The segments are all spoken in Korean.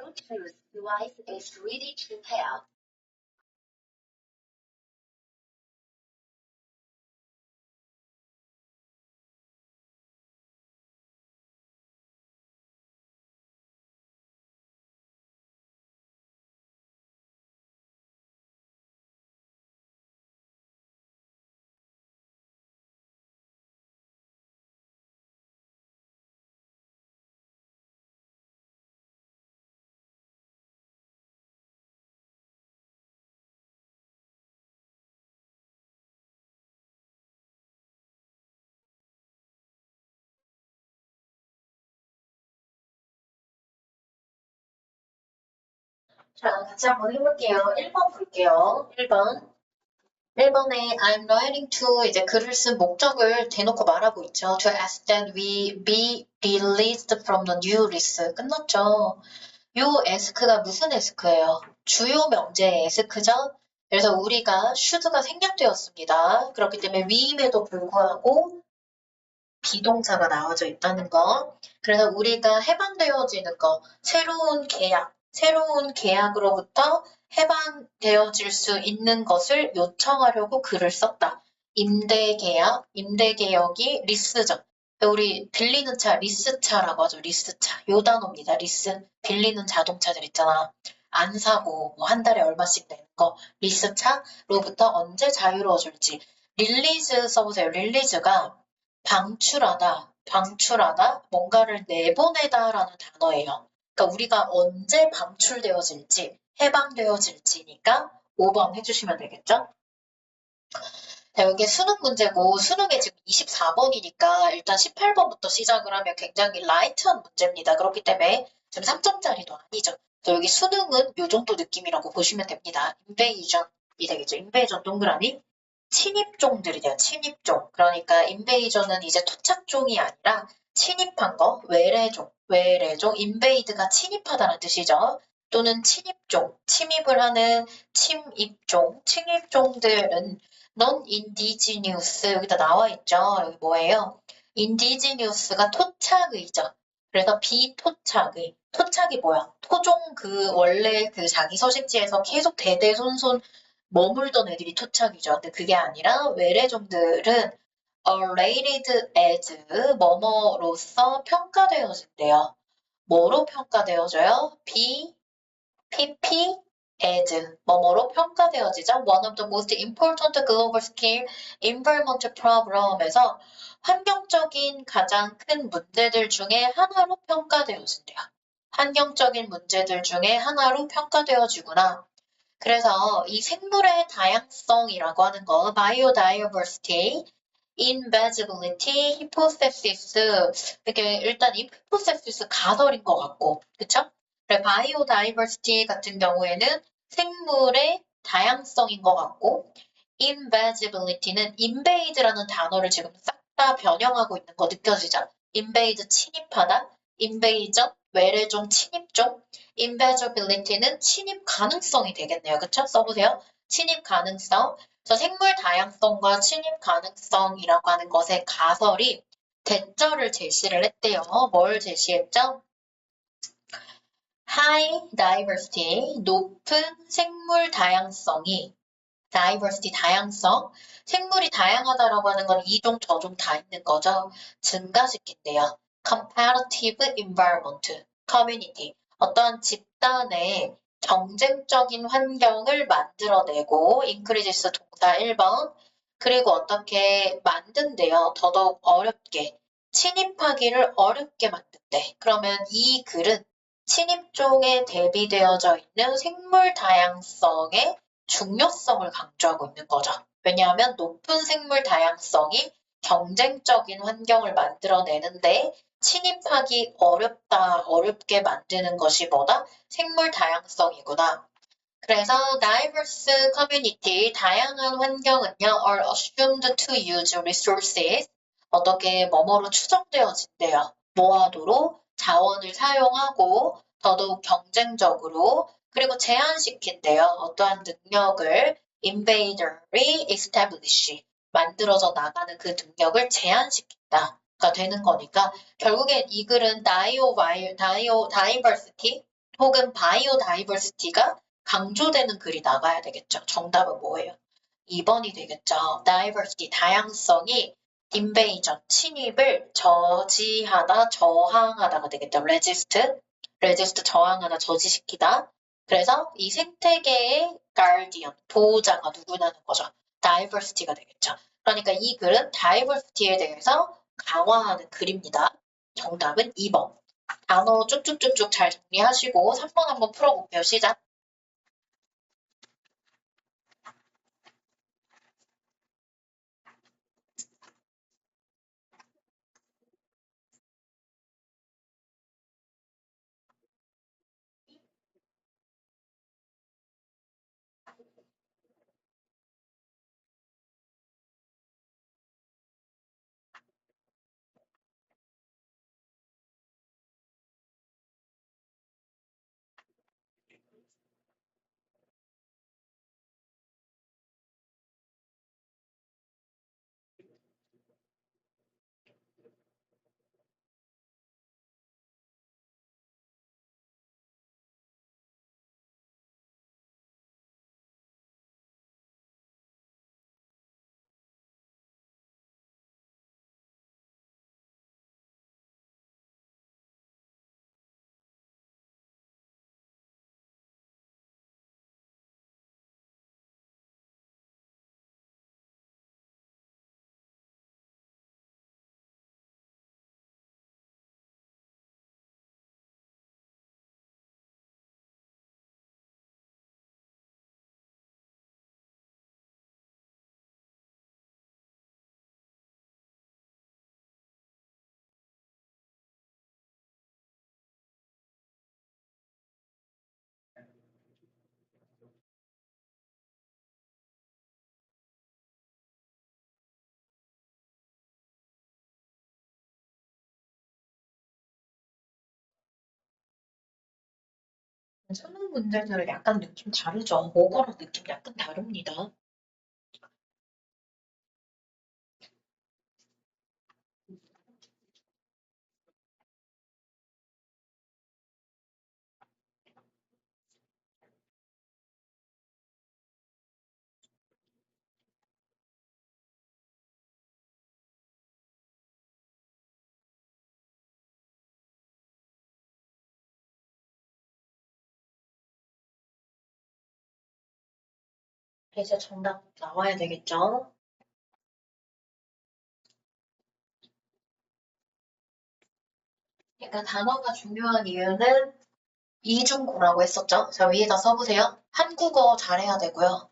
Bluetooth device is ready to pair. 자, 같이 한번 해볼게요. 1번 볼게요. 1번. 1번에 I'm writing to 이제 글을 쓴 목적을 대놓고 말하고 있죠. To ask that we be released from the new list. 끝났죠. 요 ask가 무슨 ask예요? 주요 명제의 ask죠? 그래서 우리가 should가 생략되었습니다. 그렇기 때문에 we임에도 불구하고 비동사가 나와져 있다는 거. 그래서 우리가 해방되어지는 거, 새로운 계약으로부터 해방되어질 수 있는 것을 요청하려고 글을 썼다. 임대계약이 리스죠. 우리 빌리는 차, 리스차라고 하죠. 리스차. 요 단어입니다. 리스. 빌리는 자동차들 있잖아. 안 사고 뭐 한 달에 얼마씩 내는 거. 리스차로부터 언제 자유로워질지. 릴리즈 써보세요. 릴리즈가 방출하다, 뭔가를 내보내다라는 단어예요. 그러니까 우리가 언제 방출되어질지, 해방되어질지니까 5번 해주시면 되겠죠? 자, 여기 수능 문제고 수능에 지금 24번이니까 일단 18번부터 시작을 하면 굉장히 라이트한 문제입니다. 그렇기 때문에 지금 3점짜리도 아니죠. 여기 수능은 이 정도 느낌이라고 보시면 됩니다. 인베이전이 되겠죠. 인베이전 동그라미. 침입종들이래요. 침입종. 그러니까 인베이전은 이제 토착종이 아니라 침입한 거, 외래종, 인베이드가 침입하다는 뜻이죠. 또는 침입종, 침입을 하는 침입종들은 non-indigenous 여기다 나와 있죠. 여기 뭐예요? indigenous가 토착의죠. 그래서 비토착의. 토착이 뭐야? 토종 원래 자기 서식지에서 계속 대대손손 머물던 애들이 토착이죠. 근데 그게 아니라 외래종들은 rated as 뭐뭐로서 평가되어진대요. 뭐로 평가되어져요? PP as 뭐뭐로 평가되어지죠. One of the most important global scale environmental problem에서 환경적인 가장 큰 문제들 중에 하나로 평가되어진대요. 환경적인 문제들 중에 하나로 평가되어지구나. 그래서 이 생물의 다양성이라고 하는 거, biodiversity, invisibility, hypothesis, 이렇게 일단 이 hypothesis 가설인 것 같고, 그쵸? biodiversity 같은 경우에는 생물의 다양성인 것 같고, invisibility는 invade라는 단어를 지금 싹 다 변형하고 있는 거 느껴지죠? invade 침입하다, invasion 외래종 침입종, invisibility는 침입 가능성이 되겠네요. 그쵸? 써보세요. 침입 가능성. 그래서 생물 다양성과 침입 가능성이라고 하는 것의 가설이 대절을 제시를 했대요. 뭘 제시했죠? High diversity, 높은 생물 다양성이 diversity, 다양성. 생물이 다양하다라고 하는 건 이종, 저종 다 있는 거죠. 증가시킨대요. competitive environment, community. 어떤 집단의 경쟁적인 환경을 만들어내고 increases 동사 1번. 그리고 어떻게 만든대요. 더더욱 어렵게. 침입하기를 어렵게 만든대. 그러면 이 글은 침입종에 대비되어져 있는 생물 다양성의 중요성을 강조하고 있는 거죠. 왜냐하면 높은 생물 다양성이 경쟁적인 환경을 만들어내는데 침입하기 어렵게 만드는 것이 뭐다? 생물 다양성이구나. 그래서 diverse community, 다양한 환경은요, are assumed to use resources, 어떻게 뭐뭐로 추정되어진대요. 뭐하도록 자원을 사용하고 더더욱 경쟁적으로 그리고 제한시킨대요. 어떠한 능력을 invader이 establish, 만들어져 나가는 그 능력을 제한시킨다가 되는 거니까 결국엔 이 글은 diversity, 혹은 바이오다이버시티가 강조되는 글이 나가야 되겠죠. 정답은 뭐예요? 2번이 되겠죠. 다이버시티, 다양성이 인베이전, 침입을 저지하다, 저항하다가 되겠죠. 레지스트 저항하다, 저지시키다. 그래서 이 생태계의 가디언, 보호자가 누구냐는 거죠. 다이버시티가 되겠죠. 그러니까 이 글은 다이버시티에 대해서 강화하는 글입니다. 정답은 2번. 단어 쭉쭉쭉쭉 잘 정리하시고 3번 한번 풀어볼게요. 시작. 수능 문제들은 약간 느낌 다르죠. 모거랑 느낌 약간 다릅니다. 이제 정답 나와야 되겠죠? 그러니까 단어가 중요한 이유는 이중고라고 했었죠? 자, 위에다 써보세요. 한국어 잘해야 되고요.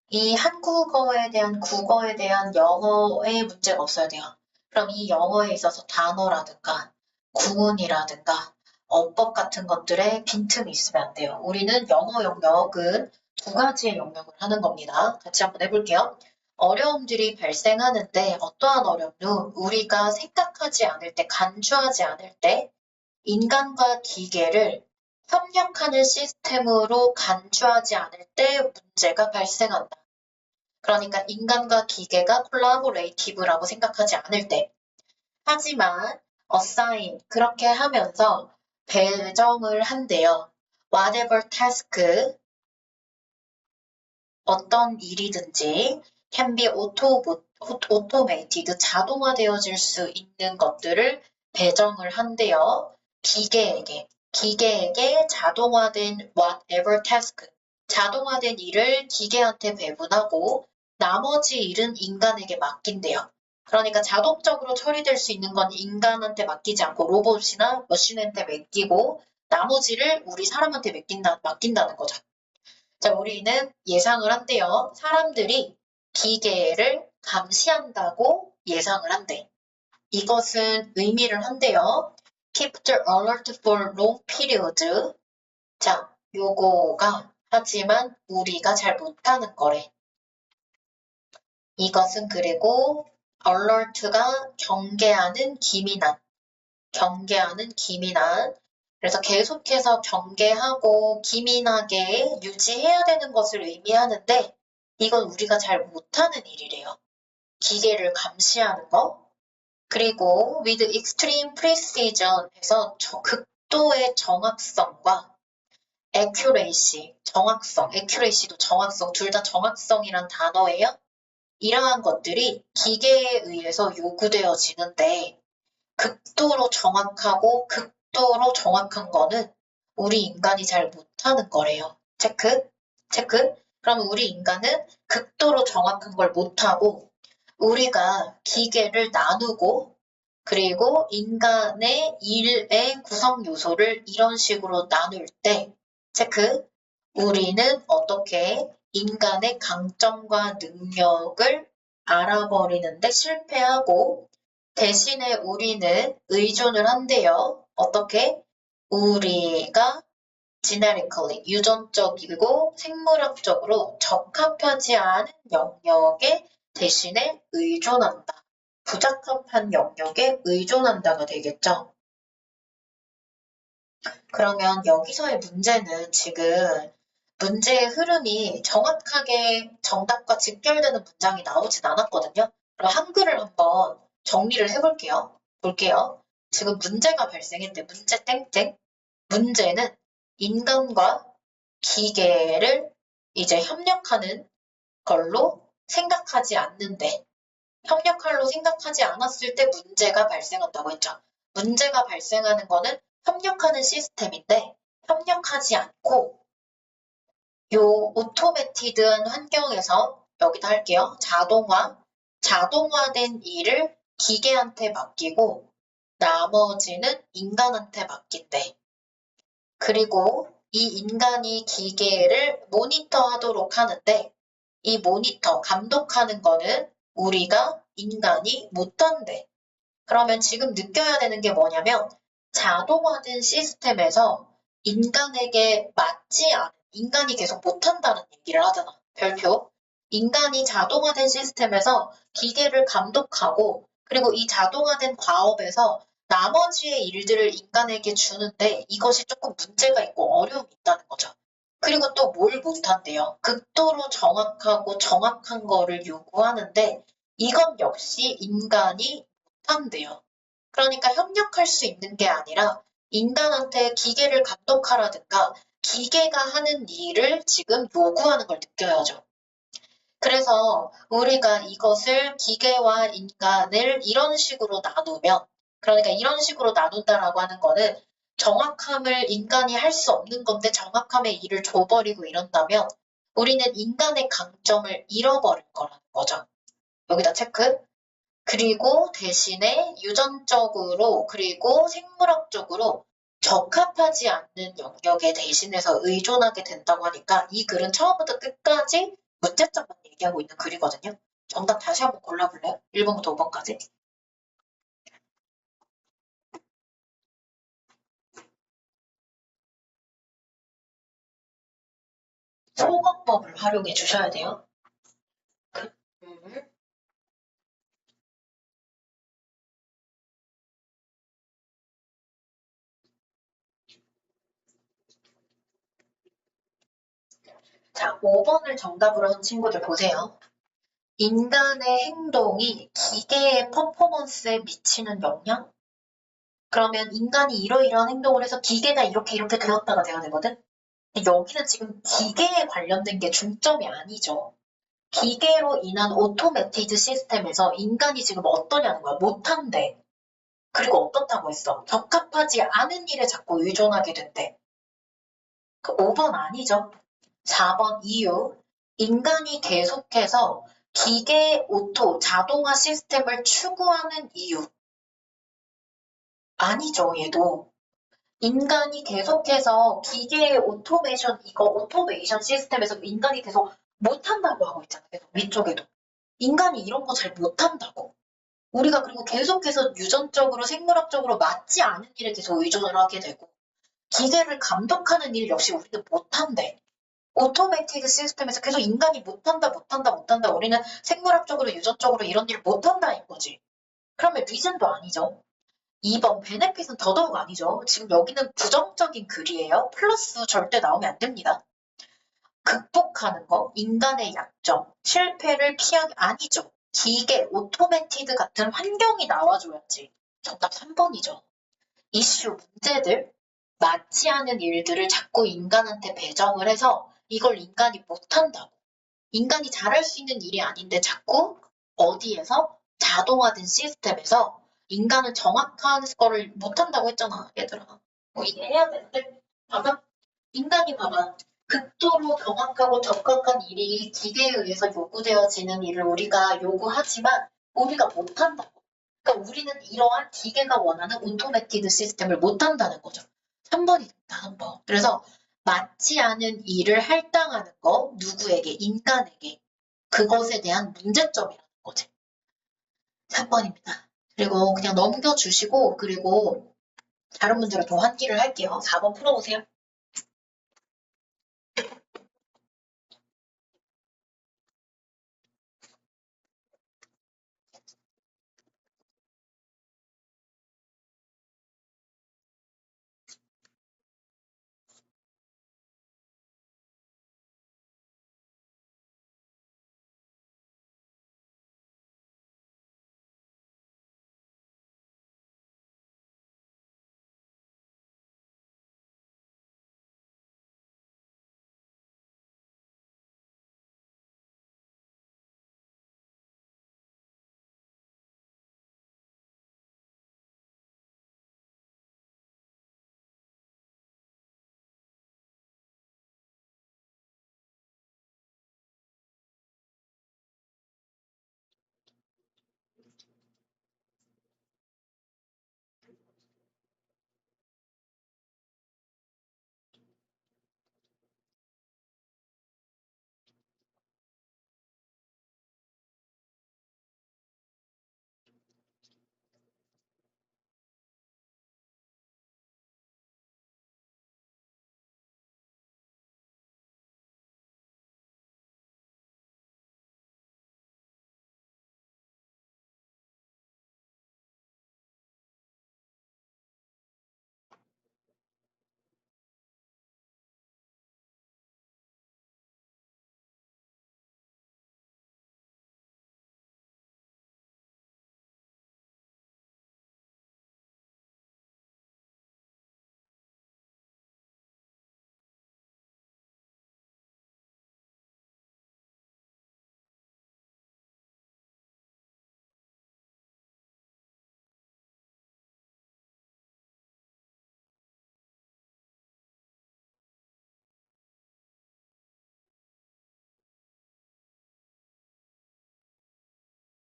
이 한국어에 대한 국어에 대한 영어의 문제가 없어야 돼요. 그럼 이 영어에 있어서 단어라든가 구문이라든가 어법 같은 것들에 빈틈이 있으면 안 돼요. 우리는 영어 영역은 두 가지의 영역을 하는 겁니다. 같이 한번 해볼게요. 어려움들이 발생하는데 어떠한 어려움도 우리가 생각하지 않을 때, 간주하지 않을 때 인간과 기계를 협력하는 시스템으로 간주하지 않을 때 문제가 발생한다. 그러니까 인간과 기계가 콜라보레이티브라고 생각하지 않을 때. 하지만 assign 그렇게 하면서 배정을 한대요. whatever task 어떤 일이든지 can be automated 자동화되어질 수 있는 것들을 배정을 한대요. 기계에게 자동화된 whatever task 자동화된 일을 기계한테 배분하고 나머지 일은 인간에게 맡긴대요. 그러니까 자동적으로 처리될 수 있는 건 인간한테 맡기지 않고 로봇이나 머신한테 맡기고 나머지를 우리 사람한테 맡긴다는 거죠. 자, 우리는 예상을 한대요. 사람들이 기계를 감시한다고 예상을 한대. 이것은 의미를 한대요. Keep the alert for long period. 자, 요거가 하지만 우리가 잘 못하는 거래. 이것은 그리고 alert가 경계하는 기민한. 그래서 계속해서 경계하고 기민하게 유지해야 되는 것을 의미하는데 이건 우리가 잘 못하는 일이래요. 기계를 감시하는 거. 그리고 with extreme precision 해서 극도의 정확성과 accuracy, 정확성, accuracy도 정확성, 둘 다 정확성이란 단어예요. 이러한 것들이 기계에 의해서 요구되어지는데 극도로 정확하고 극도로 정확한 거는 우리 인간이 잘 못하는 거래요. 체크? 체크? 그럼 우리 인간은 극도로 정확한 걸 못하고 우리가 기계를 나누고 그리고 인간의 일의 구성 요소를 이런 식으로 나눌 때 체크. 우리는 어떻게 인간의 강점과 능력을 알아버리는데 실패하고 대신에 우리는 의존을 한대요. 어떻게? 우리가 genetically, 유전적이고 생물학적으로 적합하지 않은 영역에 대신에 의존한다. 부적합한 영역에 의존한다가 되겠죠. 그러면 여기서의 문제는 지금 문제의 흐름이 정확하게 정답과 직결되는 문장이 나오진 않았거든요. 그럼 한글을 한번 정리를 해볼게요. 볼게요. 지금 문제가 발생했는데 문제 땡땡. 문제는 인간과 기계를 이제 협력하는 걸로 생각하지 않는데 협력할로 생각하지 않았을 때 문제가 발생한다고 했죠. 문제가 발생하는 거는 협력하는 시스템인데 협력하지 않고 요 오토매티드한 환경에서 여기다 할게요. 자동화된 일을 기계한테 맡기고 나머지는 인간한테 맡긴대. 그리고 이 인간이 기계를 모니터하도록 하는데 이 모니터, 감독하는 거는 우리가 인간이 못한대. 그러면 지금 느껴야 되는 게 뭐냐면 자동화된 시스템에서 인간에게 맞지 않은, 인간이 계속 못한다는 얘기를 하잖아. 별표. 인간이 자동화된 시스템에서 기계를 감독하고 그리고 이 자동화된 과업에서 나머지의 일들을 인간에게 주는데 이것이 조금 문제가 있고 어려움이 있다는 거죠. 그리고 또 뭘 못한대요. 극도로 정확하고 정확한 거를 요구하는데 이건 역시 인간이 못한대요. 그러니까 협력할 수 있는 게 아니라 인간한테 기계를 감독하라든가 기계가 하는 일을 지금 요구하는 걸 느껴야죠. 그래서 우리가 이것을 기계와 인간을 이런 식으로 나누면 그러니까 이런 식으로 나눈다라고 하는 거는 정확함을 인간이 할 수 없는 건데 정확함의 일을 줘버리고 이런다면 우리는 인간의 강점을 잃어버릴 거라는 거죠. 여기다 체크. 그리고 대신에 유전적으로 그리고 생물학적으로 적합하지 않는 영역에 대신해서 의존하게 된다고 하니까 이 글은 처음부터 끝까지 문제점만 얘기하고 있는 글이거든요. 정답 다시 한번 골라볼래요? 1번부터 5번까지. 소거법을 활용해 주셔야 돼요. 자, 5번을 정답으로 한 친구들 보세요. 인간의 행동이 기계의 퍼포먼스에 미치는 영향? 그러면 인간이 이러이러한 행동을 해서 기계가 이렇게 되었다가 돼야 되거든? 근데 여기는 지금 기계에 관련된 게 중점이 아니죠. 기계로 인한 오토매티드 시스템에서 인간이 지금 어떠냐는 거야. 못한대. 그리고 어떻다고 했어. 적합하지 않은 일에 자꾸 의존하게 된대. 그 5번 아니죠. 4번 이유. 인간이 계속해서 기계 오토 자동화 시스템을 추구하는 이유. 아니죠, 얘도. 인간이 계속해서 기계의 오토메이션 시스템에서 인간이 계속 못한다고 하고 있잖아. 계속 위쪽에도. 인간이 이런 거 잘 못한다고. 우리가 그리고 계속해서 유전적으로 생물학적으로 맞지 않은 일에 계속 의존을 하게 되고 기계를 감독하는 일 역시 우리는 못한대. 오토매티드 시스템에서 계속 인간이 못한다. 우리는 생물학적으로 유전적으로 이런 일을 못한다 이거지. 그러면 리즌도 아니죠. 2번 베네핏은 더더욱 아니죠. 지금 여기는 부정적인 글이에요. 플러스 절대 나오면 안 됩니다. 극복하는 거, 인간의 약점, 실패를 피하기 아니죠. 기계, 오토매티드 같은 환경이 나와줘야지. 정답 3번이죠. 이슈, 문제들, 맞지 않은 일들을 자꾸 인간한테 배정을 해서 이걸 인간이 못한다고. 인간이 잘할 수 있는 일이 아닌데 자꾸 어디에서 자동화된 시스템에서 인간은 정확한 거를 못한다고 했잖아, 얘들아. 뭐 이게 해야 되는데 봐봐. 인간이 봐봐. 극도로 정확하고 적확한 일이 기계에 의해서 요구되어지는 일을 우리가 요구하지만 우리가 못한다고. 그러니까 우리는 이러한 기계가 원하는 오토매티드 시스템을 못한다는 거죠. 3번이 됐다, 3번. 그래서 맞지 않은 일을 할당하는 거, 누구에게? 인간에게. 그것에 대한 문제점이라는 거지. 3번입니다. 그리고 그냥 넘겨주시고, 그리고 다른 문제로 더 환기를 할게요. 4번 풀어보세요.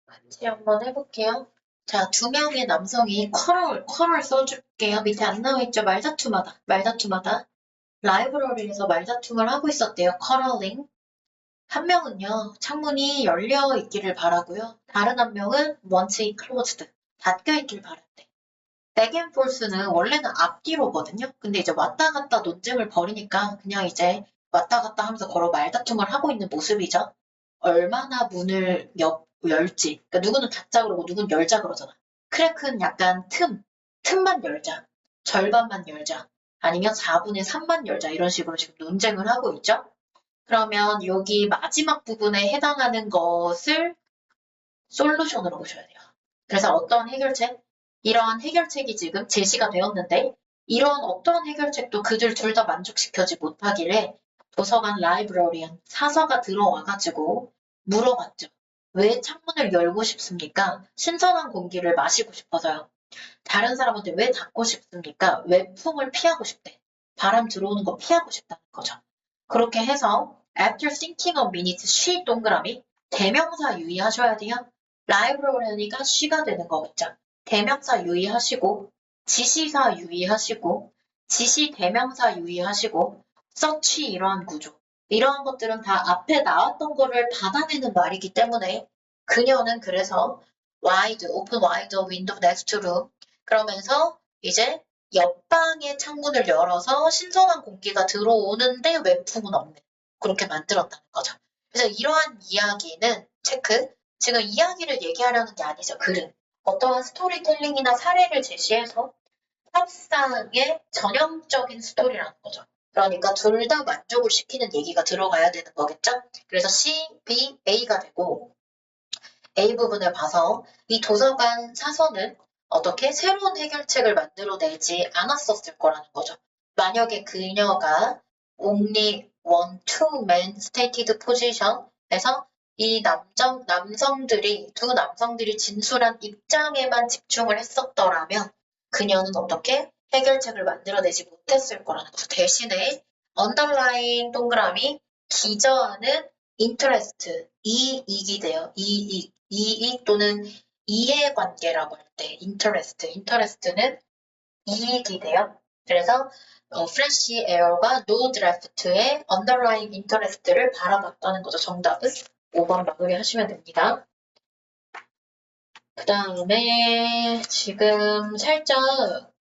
같이 한번 해볼게요. 자, 두 명의 남성이 쿼럴 써줄게요. 밑에 안 나와있죠? 말다툼하다. 말다툼하다. 라이브러리에서 말다툼을 하고 있었대요. 쿼럴링. 한 명은요, 창문이 열려 있기를 바라고요. 다른 한 명은 want it closed. 닫혀 있길 바란대. 백앤폴스는 원래는 앞뒤로거든요. 근데 이제 왔다 갔다 논쟁을 벌이니까 그냥 이제 왔다 갔다 하면서 걸어 말다툼을 하고 있는 모습이죠. 얼마나 문을 열지. 그러니까 누구는 닫자 그러고 누구는 열자 그러잖아. 크래크는 약간 틈만 열자. 절반만 열자. 아니면 4분의 3만 열자. 이런 식으로 지금 논쟁을 하고 있죠. 그러면 여기 마지막 부분에 해당하는 것을 솔루션으로 보셔야 돼요. 그래서 어떤 해결책? 이러한 해결책이 지금 제시가 되었는데 이런 어떤 해결책도 그들 둘 다 만족시켜지 못하길래 도서관 라이브러리언 사서가 들어와가지고 물어봤죠. 왜 창문을 열고 싶습니까? 신선한 공기를 마시고 싶어서요. 다른 사람한테 왜 닫고 싶습니까? 외풍을 피하고 싶대. 바람 들어오는 거 피하고 싶다는 거죠. 그렇게 해서 after thinking a minute she 동그라미 대명사 유의하셔야 돼요. 라이브러리가 she가 되는 거겠죠. 대명사 유의하시고 지시사 유의하시고 지시 대명사 유의하시고 서치 이러한 구조 이러한 것들은 다 앞에 나왔던 거를 받아내는 말이기 때문에 그녀는 그래서 open wide window next room 그러면서 이제 옆방의 창문을 열어서 신선한 공기가 들어오는데 외풍은 없는 그렇게 만들었다는 거죠. 그래서 이러한 이야기는 체크 지금 이야기를 얘기하려는 게 아니죠. 글은 어떠한 스토리텔링이나 사례를 제시해서 탑상의 전형적인 스토리라는 거죠. 그러니까 둘 다 만족을 시키는 얘기가 들어가야 되는 거겠죠. 그래서 C, B, A가 되고 A 부분을 봐서 이 도서관 사서는 어떻게 새로운 해결책을 만들어내지 않았었을 거라는 거죠. 만약에 그녀가 only one, two men stated position에서 이 두 남성들이 진술한 입장에만 집중을 했었더라면 그녀는 어떻게 해결책을 만들어내지 못했을 거라는 거죠. 대신에 underline 동그라미 기저하는 interest, 이익이 돼요. 이익 또는 이해관계라고 할 때 interest는 이익이 돼요. 그래서 fresh air과 no draft의 underlying interest를 바라봤다는 거죠. 정답은 5번 마무리하시면 됩니다. 그 다음에 지금 살짝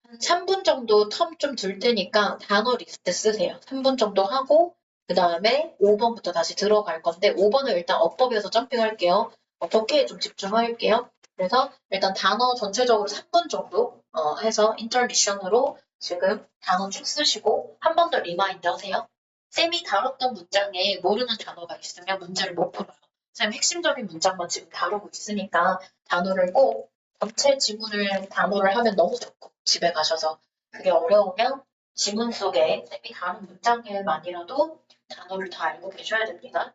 한 3분 정도 텀 좀 둘 테니까 단어 리스트 쓰세요. 3분 정도 하고 그 다음에 5번부터 다시 들어갈 건데 5번은 일단 어법에서 점핑할게요. 어떻게 좀 집중할게요. 그래서 일단 단어 전체적으로 3분 정도 해서 인터미션으로 지금 단어 쭉 쓰시고 한 번 더 리마인드 하세요. 쌤이 다뤘던 문장에 모르는 단어가 있으면 문제를 못 풀어요. 쌤 핵심적인 문장만 지금 다루고 있으니까 단어를 꼭 전체 지문을 단어를 하면 너무 좋고 집에 가셔서 그게 어려우면 지문 속에 쌤이 다룬 문장에만이라도 단어를 다 알고 계셔야 됩니다.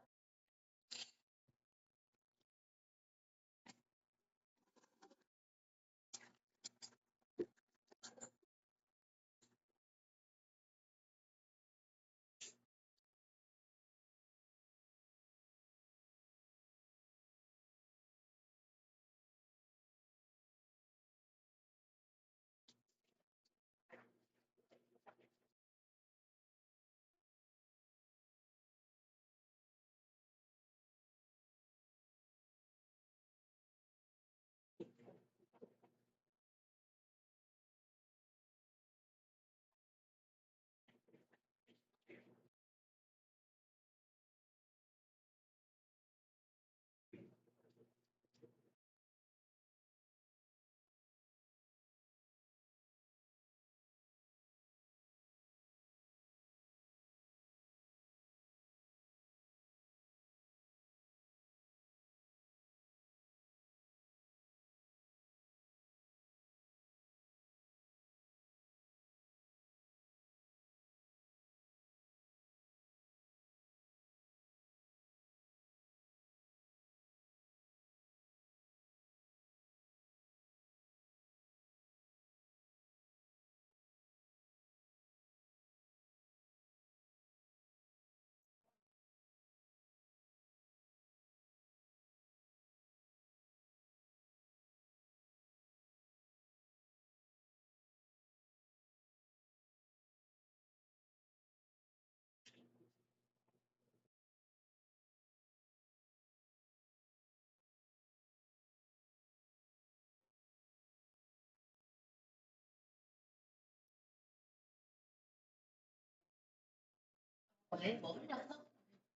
왜? 뭐 흘렸어?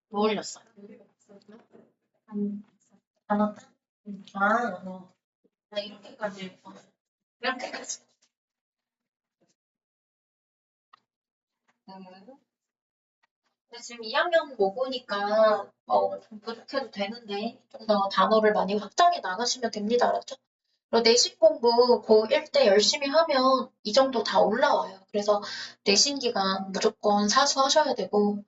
뭐 흘렸어요? 단어? 나 이렇게까지. 음. 근데 지금 2학년 모고니까 좀 부족해도 되는데 좀 더 단어를 많이 확장해 나가시면 됩니다. 알았죠? 그리고 내신 공부 고1 때 열심히 하면 이 정도 다 올라와요. 그래서 내신 기간 무조건 사수하셔야 되고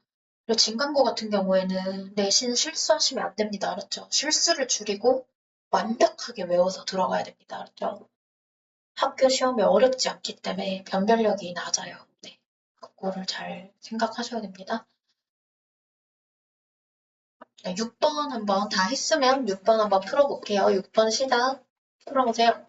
그리고 진강고 같은 경우에는 내신 실수하시면 안 됩니다. 알았죠? 실수를 줄이고 완벽하게 외워서 들어가야 됩니다. 알았죠? 학교 시험이 어렵지 않기 때문에 변별력이 낮아요. 네. 그거를 잘 생각하셔야 됩니다. 네, 6번 한번 다 했으면 6번 한번 풀어볼게요. 6번 시작. 풀어보세요.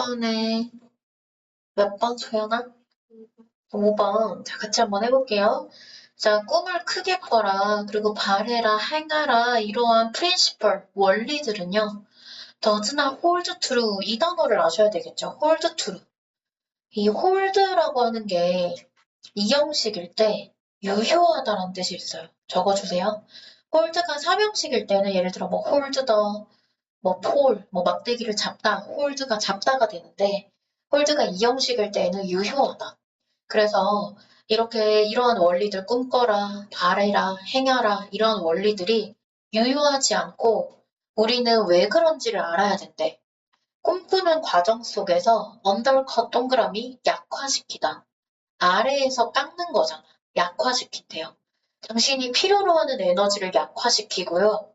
10번에 몇 번 소연아? 5번. 자, 같이 한번 해볼게요. 자, 꿈을 크게 꿔라. 그리고 바래라, 행하라. 이러한 프린시플, 원리들은요. does나 hold true. 이 단어를 아셔야 되겠죠. hold true. 이 hold라고 하는 게 이 형식일 때 유효하다라는 뜻이 있어요. 적어주세요. hold가 3형식일 때는 예를 들어 뭐 hold the, 뭐 폴, 뭐 막대기를 잡다, hold가 잡다가 되는데 hold가 2형식일 때는 유효하다. 그래서 이렇게 이러한 원리들 꿈꿔라, 바래라, 행하라 이러한 원리들이 유효하지 않고 우리는 왜 그런지를 알아야 된대. 꿈꾸는 과정 속에서 언더컷 동그라미 약화시키다. 아래에서 깎는 거잖아. 약화시킨대요. 당신이 필요로 하는 에너지를 약화시키고요.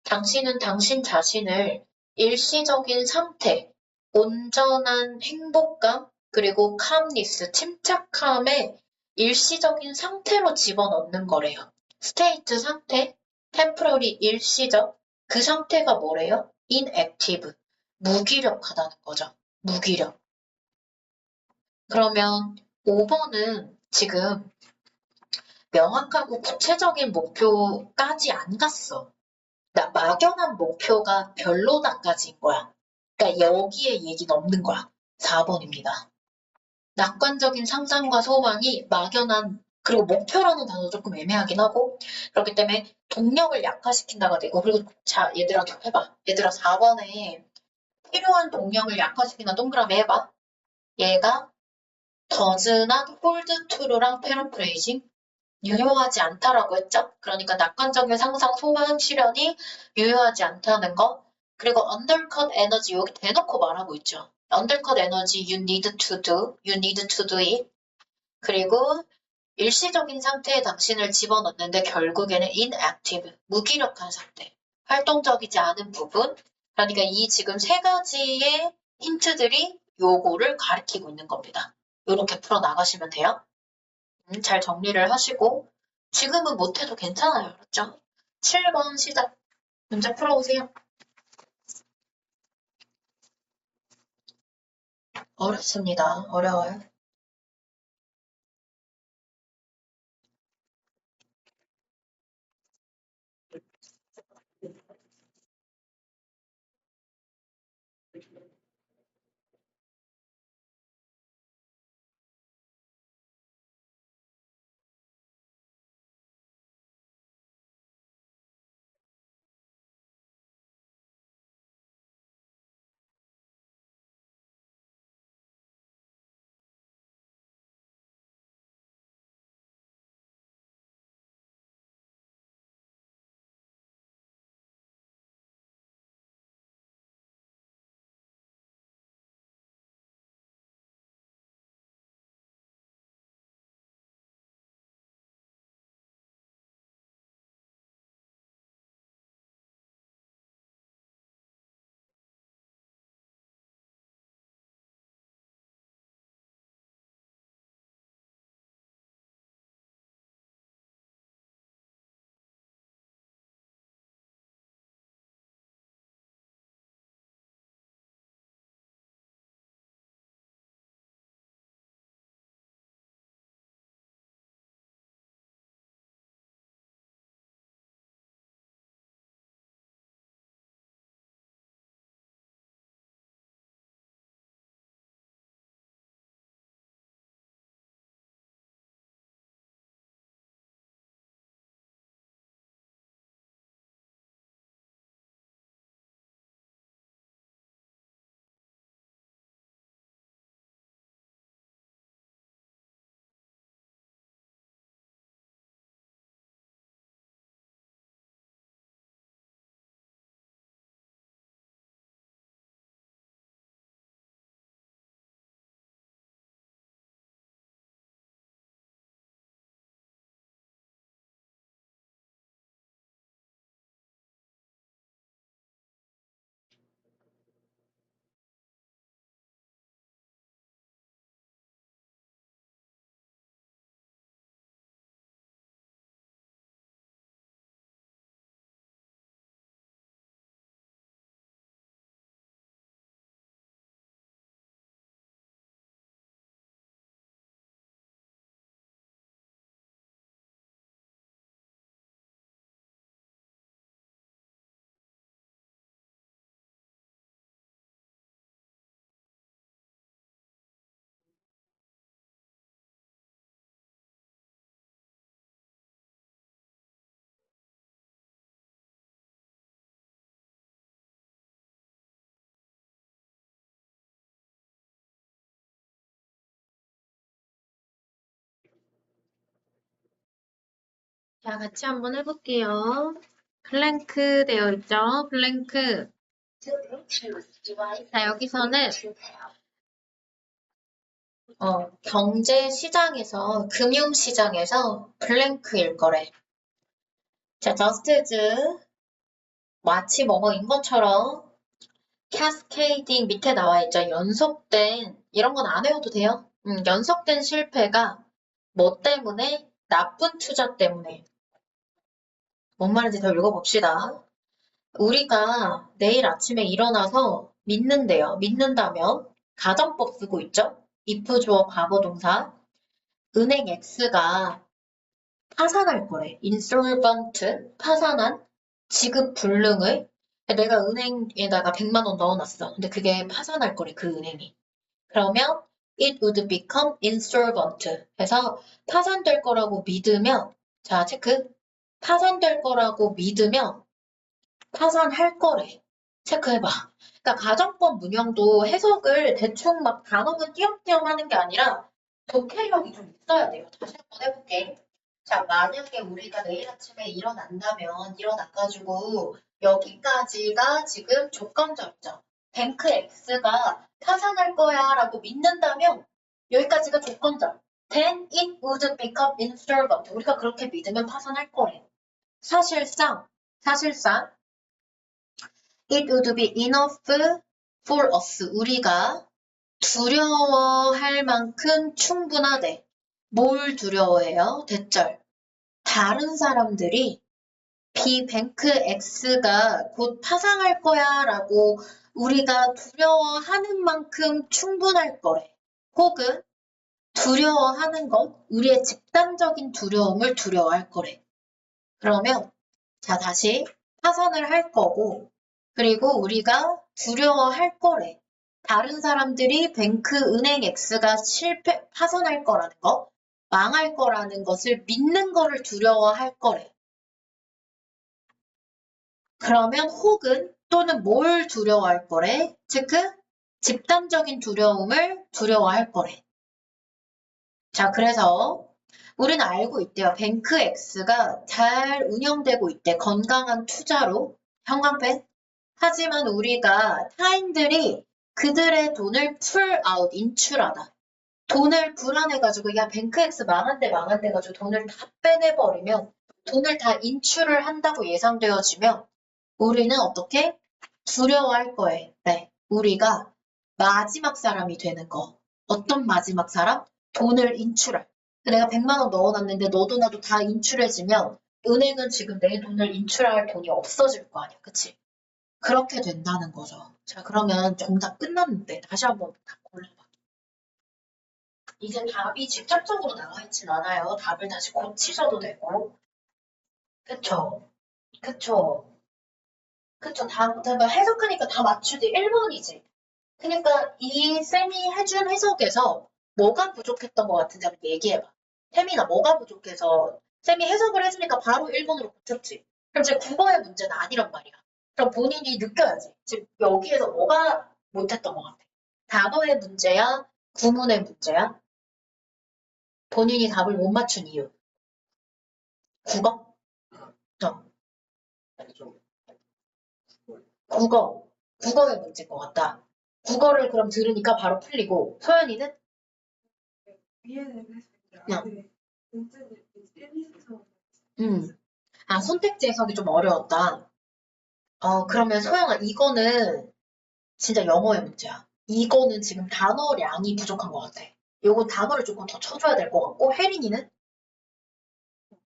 당신은 당신 자신을 일시적인 상태, 온전한 행복감, 그리고 캄니스, 침착함의 일시적인 상태로 집어넣는 거래요. 스테이트 상태, 템포러리 일시적, 그 상태가 뭐래요? inactive, 무기력하다는 거죠. 무기력. 그러면 5번은 지금 명확하고 구체적인 목표까지 안 갔어. 막연한 목표가 별로다까지인 거야. 그러니까 여기에 얘기는 없는 거야. 4번입니다. 낙관적인 상상과 소망이 막연한 그리고 목표라는 단어 조금 애매하긴 하고 그렇기 때문에 동력을 약화시킨다가 되고 그리고 자 얘들아 좀 해봐. 얘들아 4번에 필요한 동력을 약화시키는 동그라미 해봐. 얘가 does not hold true랑 paraphrasing 유효하지 않다라고 했죠. 그러니까 낙관적인 상상, 소망, 실현이 유효하지 않다는 거. 그리고 undercut 에너지 여기 대놓고 말하고 있죠. undercut 에너지 you need to do, you need to do it. 그리고 일시적인 상태에 당신을 집어넣는데 결국에는 inactive, 무기력한 상태, 활동적이지 않은 부분. 그러니까 이 지금 세 가지의 힌트들이 요거를 가리키고 있는 겁니다. 이렇게 풀어나가시면 돼요. 잘 정리를 하시고 지금은 못해도 괜찮아요. 그렇죠? 7번 시작. 문제 풀어보세요. 어렵습니다. 어려워요. 자, 같이 한번 해볼게요. 블랭크 되어 있죠? 블랭크. 자, 여기서는 경제 시장에서, 금융 시장에서 블랭크일 거래. 자, just as 마치 뭐뭐인 것처럼 캐스케이딩 밑에 나와 있죠. 연속된 이런 건 안 외워도 돼요. 연속된 실패가 뭐 때문에? 나쁜 투자 때문에. 뭔 말인지 더 읽어봅시다. 우리가 내일 아침에 일어나서 믿는데요. 믿는다면 가정법 쓰고 있죠. if 주어 과거 동사. 은행 X가 파산할 거래. insolvent, 파산한, 지급 불능의. 내가 은행에다가 100만 원 넣어놨어. 근데 그게 파산할 거래, 그 은행이. 그러면 it would become insolvent 해서 파산될 거라고 믿으면, 자, 체크. 파산될 거라고 믿으면 파산할 거래. 체크해봐. 그러니까 가정법 문형도 해석을 대충 막 단어만 띄엄띄엄 하는 게 아니라 독해력이 좀 있어야 돼요. 다시 한번 해볼게. 자, 만약에 우리가 내일 아침에 일어난다면, 일어나가지고, 여기까지가 지금 조건절이죠. 뱅크 X가 파산할 거야 라고 믿는다면, 여기까지가 조건절. Then it would become insolvent. 우리가 그렇게 믿으면 파산할 거래. 사실상, it would be enough for us. 우리가 두려워할 만큼 충분하대. 뭘 두려워해요? 대절. 다른 사람들이 뱅크 X가 곧 파산할 거야 라고 우리가 두려워하는 만큼 충분할 거래. 혹은 두려워하는 것, 우리의 집단적인 두려움을 두려워할 거래. 그러면 자 다시 파산을 할 거고 그리고 우리가 두려워할 거래. 다른 사람들이 은행 X가 파산할 거라는 거, 망할 거라는 것을 믿는 거를 두려워할 거래. 그러면 혹은 또는 뭘 두려워할 거래? 체크? 집단적인 두려움을 두려워할 거래. 자, 그래서 우리는 알고 있대요. 뱅크 X가 잘 운영되고 있대. 건강한 투자로. 형광펜. 하지만 우리가 타인들이 그들의 돈을 풀 아웃, 인출하다. 돈을 불안해가지고 야 뱅크엑스 망한대 가지고 돈을 다 빼내버리면 돈을 다 인출을 한다고 예상되어지면 우리는 어떻게? 두려워할 거예요. 네. 우리가 마지막 사람이 되는 거. 어떤 마지막 사람? 돈을 인출할. 내가 100만 원 넣어놨는데 너도 나도 다 인출해지면 은행은 지금 내 돈을 인출할 돈이 없어질 거 아니야. 그치? 그렇게 된다는 거죠. 자, 그러면 정답 끝났는데 다시 한번 다 골라봐. 이제 답이 직접적으로 나와 있진 않아요. 답을 다시 고치셔도 되고. 그쵸? 그쵸? 그쵸? 해석하니까 다 맞추지. 1번이지. 그러니까 이 쌤이 해준 해석에서 뭐가 부족했던 것 같은지 한번 얘기해봐. 혜민아, 뭐가 부족해서 쌤이 해석을 해주니까 바로 1번으로 고쳤지. 그럼 이제 국어의 문제는 아니란 말이야. 그럼 본인이 느껴야지. 지금 여기에서 뭐가 못했던 것 같아. 단어의 문제야? 구문의 문제야? 본인이 답을 못 맞춘 이유. 국어? 어, 국어. 국어의 문제인 것 같다. 국어를 그럼 들으니까 바로 풀리고, 소연이는? 그냥, 선택지 해석이 좀 어려웠다. 그러면 소영아, 이거는 진짜 영어의 문제야. 이거는 지금 단어량이 부족한 것 같아. 요거 단어를 조금 더 쳐줘야 될 것 같고, 혜린이는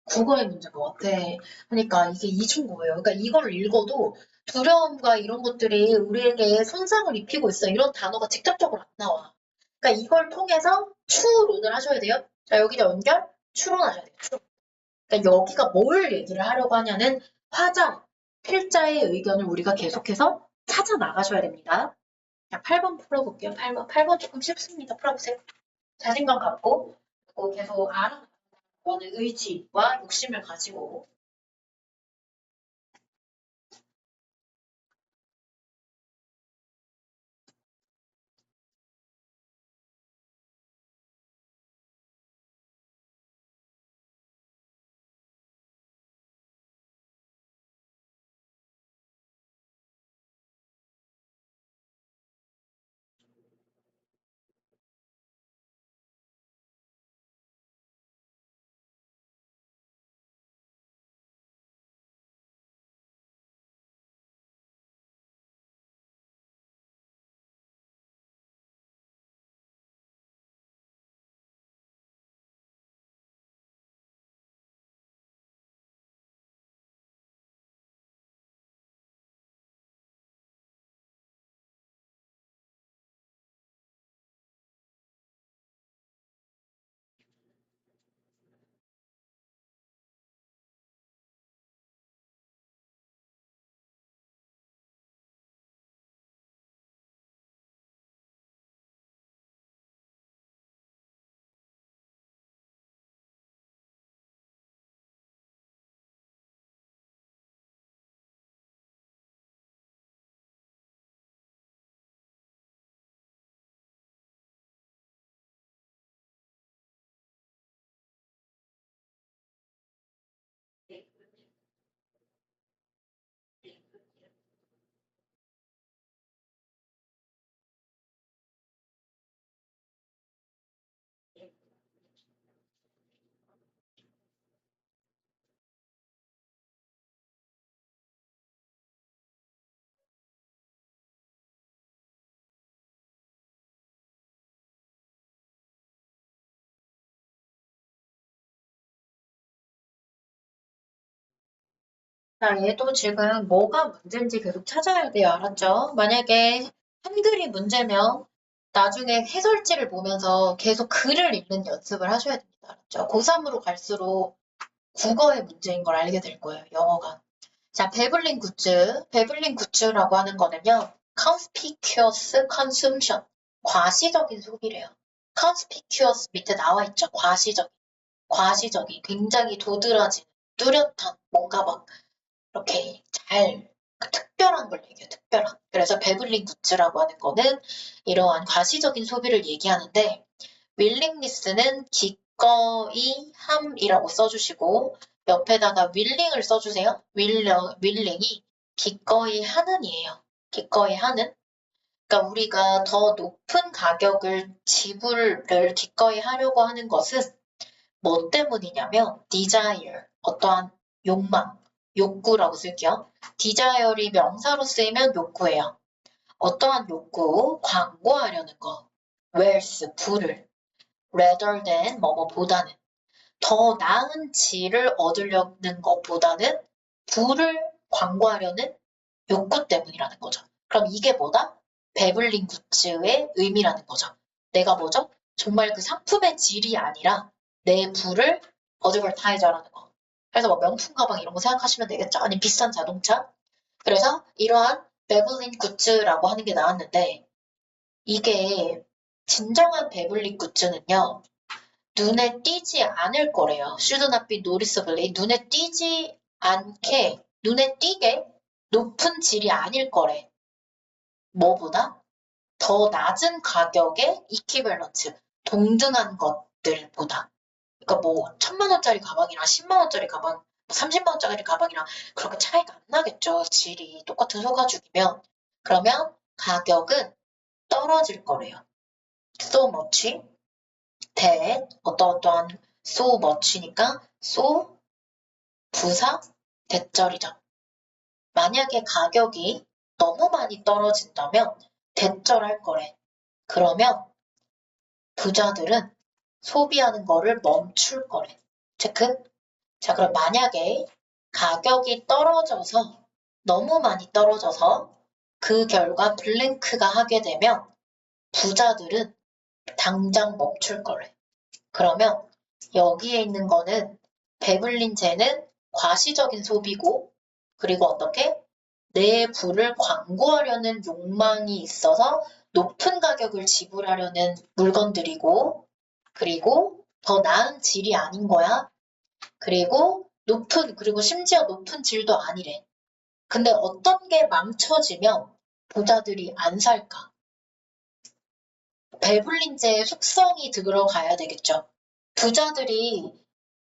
국어의 문제인 것 같아. 그러니까 이게 이중고예요. 그러니까 이걸 읽어도 두려움과 이런 것들이 우리에게 손상을 입히고 있어. 이런 단어가 직접적으로 안 나와. 그러니까 이걸 통해서 추론을 하셔야 돼요. 자, 여기다 연결, 추론하셔야 돼요. 추론. 그러니까 여기가 뭘 얘기를 하려고 하냐는 화자, 필자의 의견을 우리가 계속해서 찾아 나가셔야 됩니다. 자, 8번 풀어볼게요. 8번. 8번 조금 쉽습니다. 풀어보세요. 자신감 갖고, 그리고 계속 알아가는 의지와 욕심을 가지고 자, 얘도 지금 뭐가 문제인지 계속 찾아야 돼요. 알았죠? 만약에 한글이 문제면 나중에 해설지를 보면서 계속 글을 읽는 연습을 하셔야 됩니다. 알았죠? 고3으로 갈수록 국어의 문제인 걸 알게 될 거예요. 영어가. 자, 베블링 굿즈. 베블링 굿즈라고 하는 거는요. conspicuous consumption. 과시적인 소비래요. conspicuous 밑에 나와 있죠. 과시적인, 굉장히 도드라진, 뚜렷한, 뭔가 막 이렇게 잘 특별한 걸 얘기해요. 특별한. 그래서 베블링 굿즈라고 하는 거는 이러한 과시적인 소비를 얘기하는데 윌링리스는 기꺼이 함이라고 써주시고 옆에다가 윌링을 써주세요. 윌링이 기꺼이 하는이에요. 기꺼이 하는. 그러니까 우리가 더 높은 가격을 지불을 기꺼이 하려고 하는 것은 뭐 때문이냐면 desire, 어떠한 욕망, 욕구라고 쓸게요. desire이 명사로 쓰이면 욕구예요. 어떠한 욕구, 광고하려는 거, wealth, 부를, rather than 뭐뭐보다는 더 나은 질을 얻으려는 것보다는 부를 광고하려는 욕구 때문이라는 거죠. 그럼 이게 뭐다? 베블링 굿즈의 의미라는 거죠. 내가 뭐죠? 정말 그 상품의 질이 아니라 내 부를 어드버타이저라는 거. 그래서 뭐 명품 가방 이런 거 생각하시면 되겠죠. 아니면 비싼 자동차. 그래서 이러한 베블린 굿즈라고 하는 게 나왔는데 이게 진정한 베블린 굿즈는요. 눈에 띄지 않을 거래요. should not be noticeably. 눈에 띄지 않게, 눈에 띄게 높은 질이 아닐 거래. 뭐보다? 더 낮은 가격의 이퀴밸런트, 동등한 것들보다. 그러니까 뭐 1,000만 원짜리 가방이랑 10만 원짜리 가방, 30만 원짜리 가방이랑 그렇게 차이가 안 나겠죠. 질이 똑같은 소가죽이면. 그러면 가격은 떨어질 거래요. so much, that, 어떠한 so much니까 so, 부사, 대절이죠. 만약에 가격이 너무 많이 떨어진다면 대절할 거래. 그러면 부자들은 소비하는 거를 멈출 거래. 체크? 자, 그럼 만약에 가격이 떨어져서 너무 많이 떨어져서 그 결과 블랭크가 하게 되면 부자들은 당장 멈출 거래. 그러면 여기에 있는 거는 베블린제는 과시적인 소비고 그리고 어떻게 내 부를 광고하려는 욕망이 있어서 높은 가격을 지불하려는 물건들이고 그리고 더 나은 질이 아닌 거야. 그리고 심지어 높은 질도 아니래. 근데 어떤 게 망쳐지면 부자들이 안 살까? 베블린제의 속성이 들어가야 되겠죠. 부자들이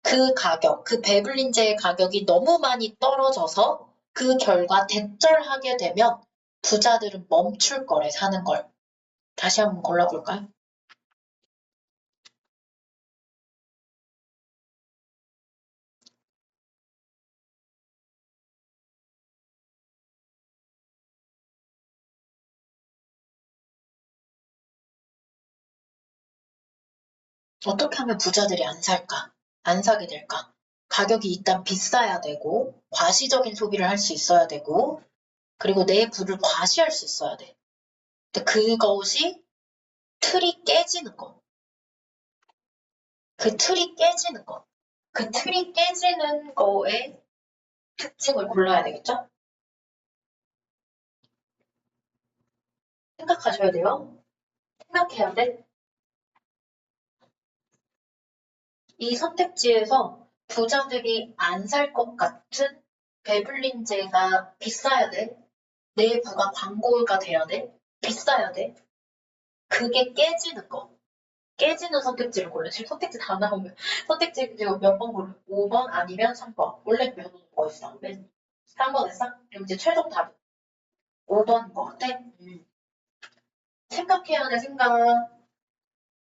그 가격, 그 베블린제의 가격이 너무 많이 떨어져서 그 결과 대절하게 되면 부자들은 멈출 거래, 사는 걸. 다시 한번 골라볼까요? 어떻게 하면 부자들이 안 살까? 안 사게 될까? 가격이 일단 비싸야 되고, 과시적인 소비를 할 수 있어야 되고, 그리고 내 부를 과시할 수 있어야 돼. 근데 그것이 틀이 깨지는 거. 그 틀이 깨지는 거. 그 틀이 깨지는 거에 특징을 골라야 되겠죠? 생각하셔야 돼요. 생각해야 돼. 이 선택지에서 부자들이 안 살 것 같은 베블린제가 비싸야 돼. 내 부가 광고가 돼야 돼. 비싸야 돼. 그게 깨지는 거. 깨지는 선택지를 골라. 지금 선택지 다 나오면 선택지 지금 몇 번 고르? 5번 아니면 3번. 원래 배우는 거였어. 맨 3번 했어? 그럼 이제 최종 답은 5번인 것 같아? 생각해야 돼, 생각.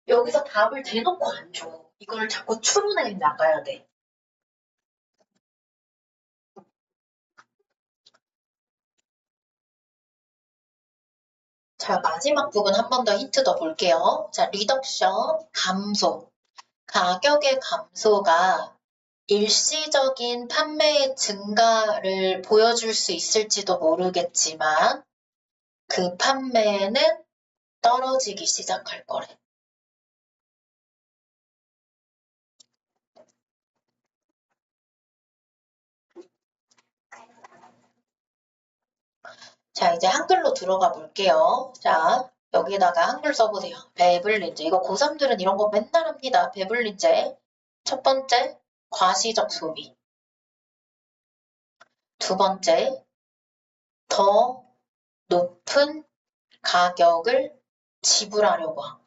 여기서 답을 대놓고 안 줘. 이걸 자꾸 추론해 나가야 돼. 자, 마지막 부분 한 번 더 힌트 더 볼게요. 자, 리덕션, 감소. 가격의 감소가 일시적인 판매의 증가를 보여줄 수 있을지도 모르겠지만 그 판매는 떨어지기 시작할 거래. 자, 이제 한글로 들어가 볼게요. 자, 여기에다가 한글 써보세요. 배불린제. 이거 고3들은 이런 거 맨날 합니다. 배불린제. 첫 번째, 과시적 소비. 두 번째, 더 높은 가격을 지불하려고 함.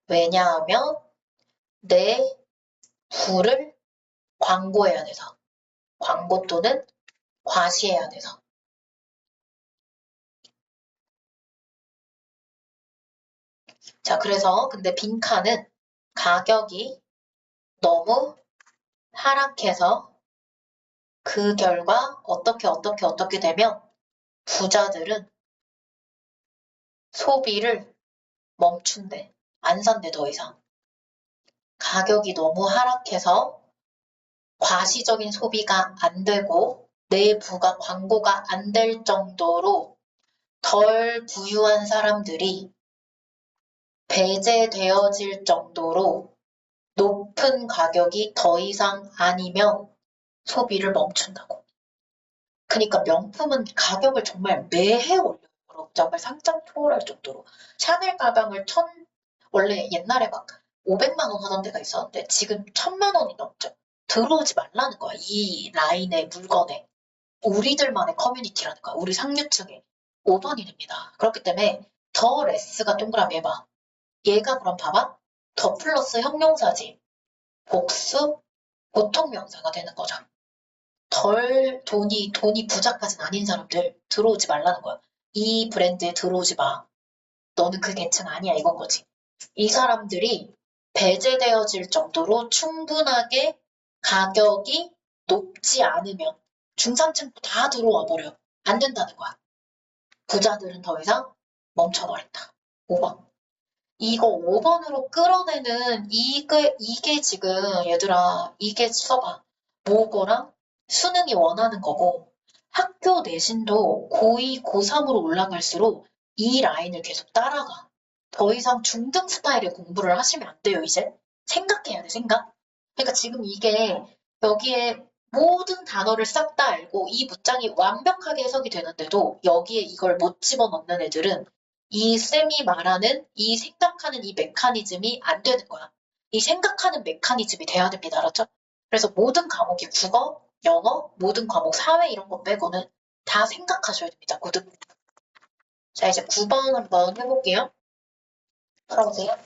왜냐하면 내 부를 광고해야 돼서. 광고 또는 과시해야 돼서. 자, 그래서 근데 빈칸은 가격이 너무 하락해서 그 결과 어떻게 되면 부자들은 소비를 멈춘대. 안 산대, 더 이상. 가격이 너무 하락해서 과시적인 소비가 안 되고 내부가 광고가 안 될 정도로 덜 부유한 사람들이 배제되어질 정도로 높은 가격이 더 이상 아니면 소비를 멈춘다고. 그러니까 명품은 가격을 정말 매해 올려요. 정말 상장 초월할 정도로. 샤넬 가방을 원래 옛날에 막 500만 원 하던 데가 있었는데 지금 1000만 원이 넘죠. 들어오지 말라는 거야. 이 라인의 물건에. 우리들만의 커뮤니티라는 거야. 우리 상류층의 5번이 됩니다. 그렇기 때문에 더 레스가 동그라미 해봐. 얘가 그럼 봐봐. 더 플러스 형용사지. 복수, 보통명사가 되는 거죠. 덜 돈이 부자까지는 아닌 사람들 들어오지 말라는 거야. 이 브랜드에 들어오지 마. 너는 그 계층 아니야 이건 거지. 이 사람들이 배제되어질 정도로 충분하게 가격이 높지 않으면 중산층 다 들어와 버려. 안 된다는 거야. 부자들은 더 이상 멈춰버린다. 5번. 이거 5번으로 끌어내는 이게 지금 얘들아 이게 써봐. 모고랑 수능이 원하는 거고 학교 내신도 고2, 고3으로 올라갈수록 이 라인을 계속 따라가. 더 이상 중등 스타일의 공부를 하시면 안 돼요, 이제. 생각해야 돼, 생각. 그러니까 지금 이게 여기에 모든 단어를 싹 다 알고 이 문장이 완벽하게 해석이 되는데도 여기에 이걸 못 집어넣는 애들은 이 쌤이 말하는 이 생각하는 이 메커니즘이 안 되는 거야. 이 생각하는 메커니즘이 돼야 됩니다. 알았죠? 그래서 모든 과목이 국어, 영어, 모든 과목 사회 이런 거 빼고는 다 생각하셔야 됩니다. 고등. 자, 이제 9번 한번 해볼게요. 풀어보세요.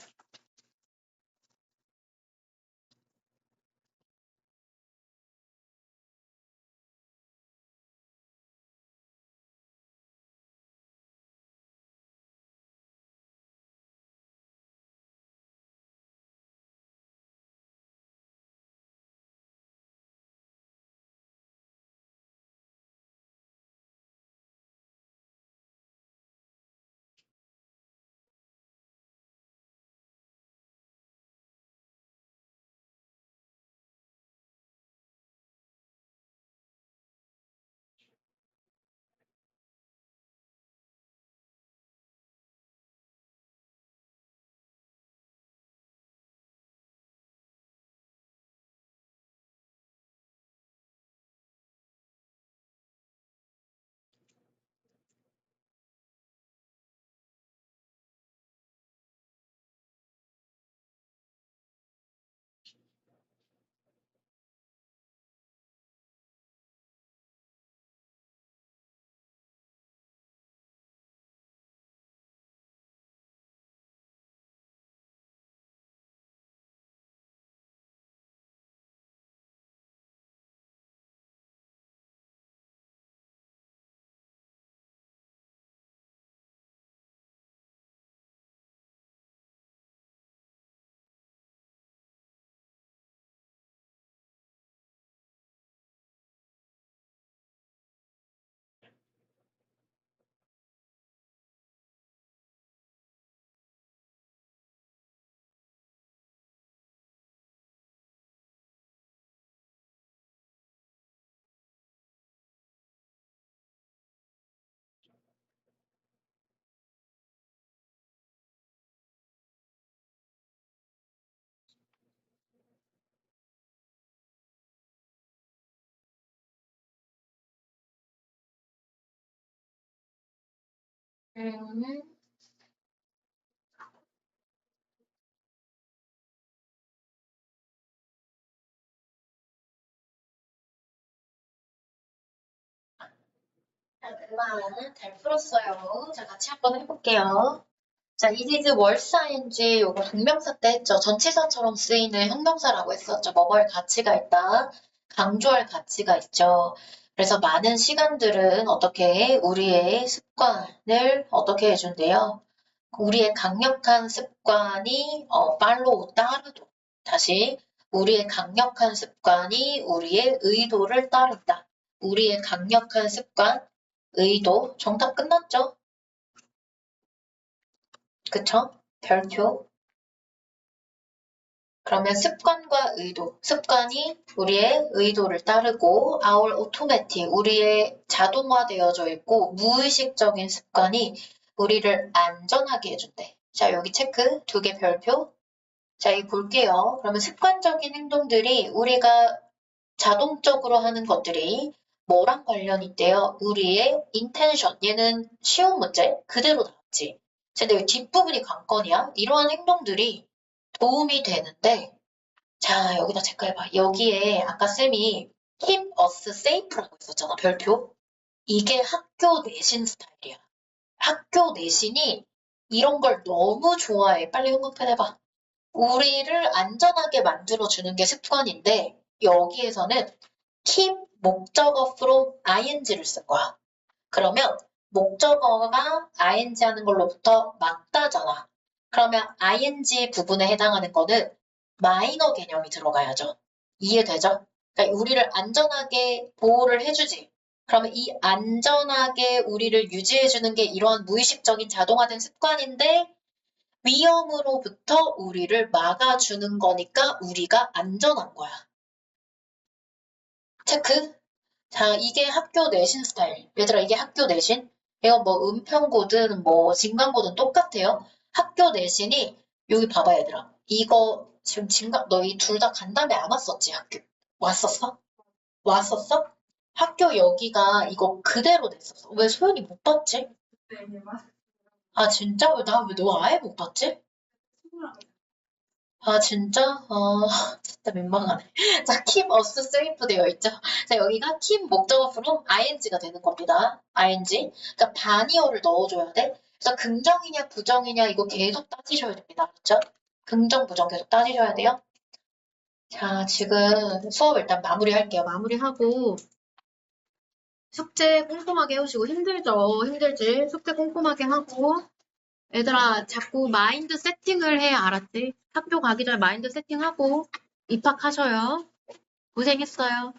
음. 자, 그만 잘 풀었어요. 자, 같이 한번 해볼게요. 자, it is worse ing 요거 동명사 때 했죠. 전치사처럼 쓰이는 형용사라고 했었죠. 뭐뭐할 가치가 있다. 강조할 가치가 있죠. 그래서 많은 시간들은 어떻게 우리의 습관을 어떻게 해준대요? 우리의 강력한 습관이 팔로우 따르도. 다시 우리의 강력한 습관이 우리의 의도를 따른다. 우리의 강력한 습관, 의도. 정답 끝났죠? 그쵸? 별표. 그러면 습관과 의도. 습관이 우리의 의도를 따르고 our automatic, 우리의 자동화되어져 있고 무의식적인 습관이 우리를 안전하게 해준대. 자, 여기 체크. 2개 별표. 자, 이 볼게요. 그러면 습관적인 행동들이 우리가 자동적으로 하는 것들이 뭐랑 관련이 있대요? 우리의 intention. 얘는 쉬운 문제. 그대로 나왔지. 근데 여기 뒷부분이 관건이야. 이러한 행동들이 도움이 되는데, 자, 여기다 체크해봐. 여기에 아까 쌤이 keep us safe라고 했었잖아, 별표. 이게 학교 내신 스타일이야. 학교 내신이 이런 걸 너무 좋아해. 빨리 응급해 해봐. 우리를 안전하게 만들어주는 게 습관인데, 여기에서는 keep 목적어 from ing를 쓴 거야. 그러면 목적어가 ing 하는 걸로부터 맞다잖아. 그러면 ing 부분에 해당하는 거는 마이너 개념이 들어가야죠. 이해되죠? 그러니까 우리를 안전하게 보호를 해주지. 그러면 이 안전하게 우리를 유지해주는 게 이러한 무의식적인 자동화된 습관인데 위험으로부터 우리를 막아주는 거니까 우리가 안전한 거야. 체크. 자, 이게 학교 내신 스타일. 얘들아, 이게 학교 내신? 이거 뭐 은평고든 뭐 진강고든 똑같아요. 학교 내신이 여기 봐봐 얘들아. 이거 지금 진강 너희 둘 다 간담회 안 왔었지 학교? 왔었어? 왔었어? 학교 여기가 이거 그대로 냈었어. 왜 소연이 못 봤지? 아 진짜? 나 왜 너 아예 못 봤지? 아 진짜? 진짜 민망하네. 자, keep us safe 되어 있죠. 자, 여기가 keep 목적어 from ing가 되는 겁니다. ing. 그러니까 반이어를 넣어줘야 돼. 그래서 긍정이냐 부정이냐 이거 계속 따지셔야 됩니다. 그렇죠? 긍정 부정 계속 따지셔야 돼요. 자, 지금 수업 일단 마무리할게요. 마무리하고 숙제 꼼꼼하게 해오시고 힘들죠? 힘들지? 숙제 꼼꼼하게 하고 얘들아, 자꾸 마인드 세팅을 해, 알았지? 학교 가기 전에 마인드 세팅하고 입학하셔요. 고생했어요.